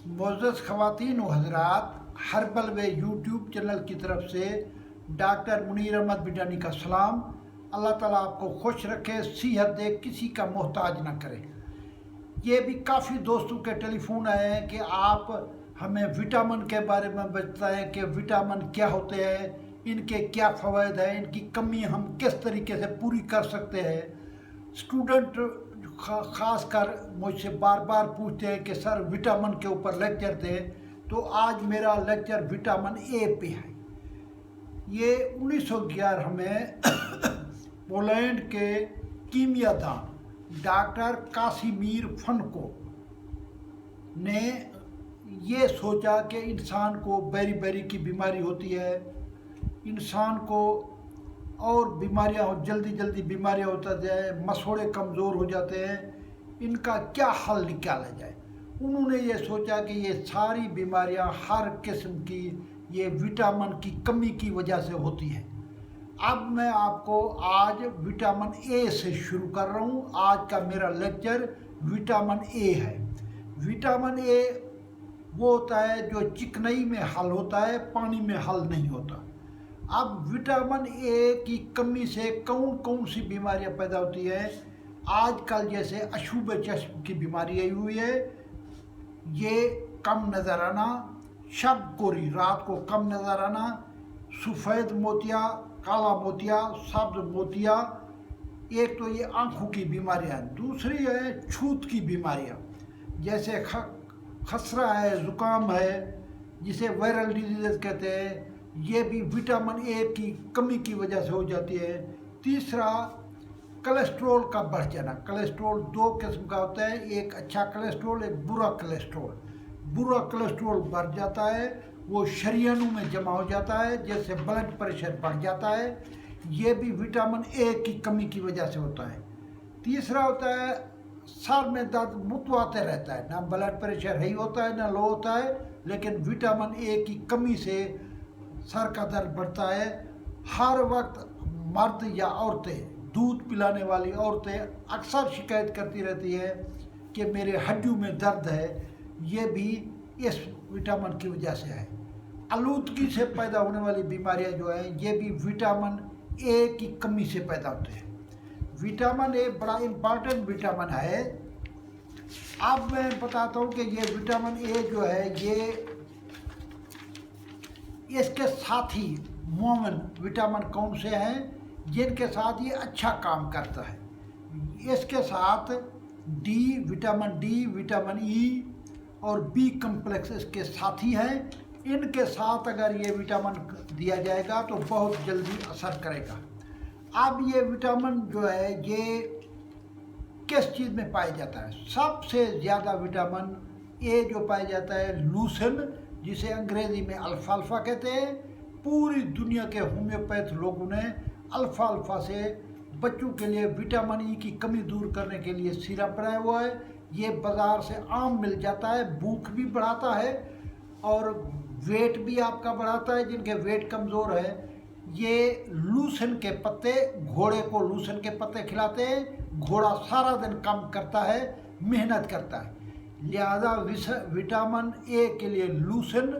मोअज़्ज़ज़ ख़वातीन व हज़रात, हर्बल वे YouTube channel की तरफ से डॉक्टर मुनीर अहमद बिडानी का सलाम। अल्लाह ताला आपको खुश रखे, सेहत दे, किसी का मोहताज ना करे। ये भी काफ़ी दोस्तों के टेलीफोन आए हैं कि आप हमें विटामिन के बारे में बताएं कि विटामिन क्या होते हैं, इनके क्या फ़वाइद हैं, इनकी कमी हम किस तरीके से पूरी कर सकते हैं। स्टूडेंट ख़ास कर मुझसे बार बार पूछते हैं कि सर विटामिन के ऊपर लेक्चर दें, तो आज मेरा लेक्चर विटामिन ए पे है। ये 1911 में पोलैंड के कीमियादान डॉक्टर कासिमीर फनको ने ये सोचा कि इंसान को बेरी की बीमारी होती है, इंसान को और बीमारियां जल्दी बीमारियां होता जाए, मसोड़े कमज़ोर हो जाते हैं, इनका क्या हल निकाला जाए। उन्होंने ये सोचा कि ये सारी बीमारियां हर किस्म की ये विटामिन की कमी की वजह से होती है। अब मैं आपको आज विटामिन ए से शुरू कर रहा हूँ। आज का मेरा लेक्चर विटामिन ए है। विटामिन ए वो होता है जो चिकनाई में हल होता है, पानी में हल नहीं होता। अब विटामिन ए की कमी से कौन कौन सी बीमारियां पैदा होती है। आजकल जैसे अशुभ चश्म की बीमारी आई हुई है, ये कम नज़र आना, शब कोरी रात को कम नज़र आना, सफ़ेद मोतिया, काला मोतिया, सब्ज मोतिया, एक तो ये आँखों की बीमारियाँ। दूसरी है छूत की बीमारियाँ, जैसे खसरा है, ज़ुकाम है, जिसे वायरल डिजीज़ कहते हैं, ये भी विटामिन ए की कमी की वजह से हो जाती है। तीसरा कोलेस्ट्रॉल का बढ़ जाना। कोलेस्ट्रॉल दो किस्म का होता है, एक अच्छा कोलेस्ट्रॉल, एक बुरा कोलेस्ट्रॉल। बुरा कोलेस्ट्रॉल बढ़ जाता है, वो शरीयानों में जमा हो जाता है, जैसे ब्लड प्रेशर बढ़ जाता है। ये भी विटामिन ए की कमी की वजह से होता है। तीसरा होता है सर में दर्द मुतवाते रहता है, ना ब्लड प्रेशर हाई होता है ना लो होता है, लेकिन विटामिन ए की कमी से सर का दर्द बढ़ता है। हर वक्त मर्द या औरतें, दूध पिलाने वाली औरतें अक्सर शिकायत करती रहती है कि मेरे हड्डियों में दर्द है। ये भी इस विटामिन की वजह से है। आलूदगी से पैदा होने वाली बीमारियां जो हैं, ये भी विटामिन ए की कमी से पैदा होते हैं। विटामिन ए बड़ा इम्पॉर्टेंट विटामिन है। अब मैं बताता हूँ कि ये विटामिन ए जो है, ये इसके साथ ही मोमिन विटामिन कौन से हैं जिनके साथ ये अच्छा काम करता है। इसके साथ विटामिन डी, विटामिन ई और बी कम्प्लेक्स इसके साथी हैं। इनके साथ अगर ये विटामिन दिया जाएगा तो बहुत जल्दी असर करेगा। अब ये विटामिन जो है, ये किस चीज़ में पाया जाता है? सबसे ज़्यादा विटामिन ए जो पाया जाता है लूसिन, जिसे अंग्रेज़ी में अल्फाल्फा कहते हैं। पूरी दुनिया के होम्योपैथ लोगों ने अल्फाल्फा से बच्चों के लिए विटामिन ई की कमी दूर करने के लिए सिरप बनाया हुआ है। ये बाज़ार से आम मिल जाता है। भूख भी बढ़ाता है और वेट भी आपका बढ़ाता है। जिनके वेट कमज़ोर है, ये लूसन के पत्ते, घोड़े को लूसन के पत्ते खिलाते हैं। घोड़ा सारा दिन काम करता है, मेहनत करता है, लिहाजा विटामिन ए के लिए लूसन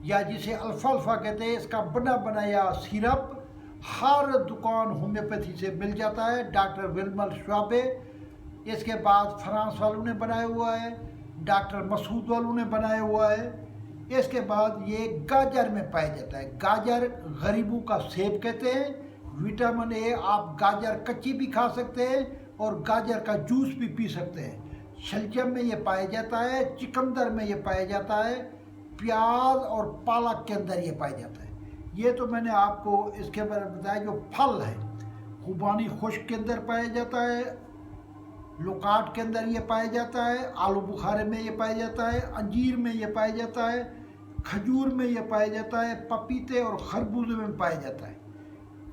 या जिसे अल्फाल्फा कहते हैं, इसका बना बनाया सिरप हर दुकान होम्योपैथी से मिल जाता है। डॉक्टर विल्मर श्वाबे, इसके बाद फ्रांस वालों ने बनाया हुआ है, डॉक्टर मसूद वालों ने बनाया हुआ है। इसके बाद ये गाजर में पाया जाता है। गाजर गरीबों का सेब कहते हैं। विटामिन ए आप गाजर कच्ची भी खा सकते हैं और गाजर का जूस भी पी सकते हैं। शलजम में ये पाया जाता है, चिकंदर में ये पाया जाता है, प्याज और पालक के अंदर ये पाया जाता है। ये तो मैंने आपको इसके बारे में बताया। जो फल है, खुबानी खुश्क के अंदर पाया जाता है, लोकाट के अंदर ये पाया जाता है, आलू बुखारे में ये पाया जाता है, अंजीर में ये पाया जाता है, खजूर में ये पाया जाता है, पपीते और खरबूजे में पाया जाता है।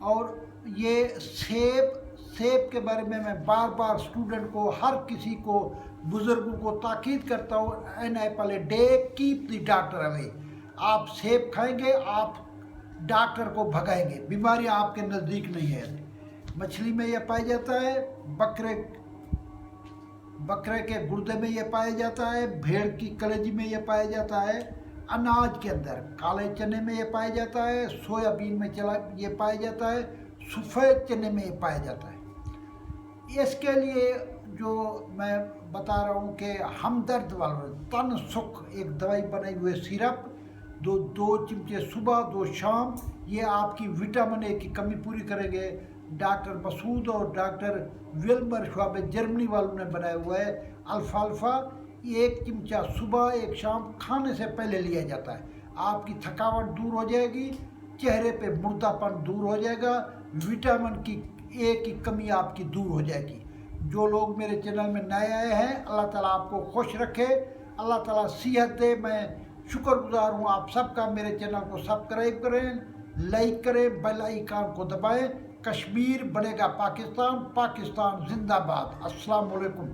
और ये सेब के बारे में मैं बार बार स्टूडेंट को, हर किसी को, बुज़ुर्गों को ताकीद करता हूँ, an apple a day keep the doctor away. आप सेब खाएंगे, आप डॉक्टर को भगाएंगे, बीमारियाँ आपके नज़दीक नहीं है। मछली में यह पाया जाता है, बकरे के गुर्दे में ये पाया जाता है, भेड़ की कलेजी में ये पाया जाता है, अनाज के अंदर काले चने में ये पाया जाता है, सोयाबीन में चला ये पाया जाता है, सफ़ेद चने में ये पाया जाता है। इसके लिए जो मैं बता रहा हूँ कि हमदर्द वालों तन सुख एक दवाई बनाई हुई सिरप, दो चमचे सुबह 2 शाम, ये आपकी विटामिन ए की कमी पूरी करेंगे। डॉक्टर मसूद और डॉक्टर विल्मर श्वाब जर्मनी वालों ने बनाया हुआ है। अल्फाल्फा 1 चमचा सुबह 1 शाम खाने से पहले लिया जाता है। आपकी थकावट दूर हो जाएगी, चेहरे पे मुर्दापन दूर हो जाएगा, विटामिन की ए की कमी आपकी दूर हो जाएगी। जो लोग मेरे चैनल में नए आए हैं, अल्लाह ताला आपको खुश रखे, अल्लाह ताला सेहत दे। मैं शुक्रगुजार हूँ आप सबका। मेरे चैनल को सब्सक्राइब करें, लाइक करें, बेल आइकन को दबाएं। कश्मीर बनेगा पाकिस्तान, पाकिस्तान जिंदाबाद। अस्सलाम वालेकुम।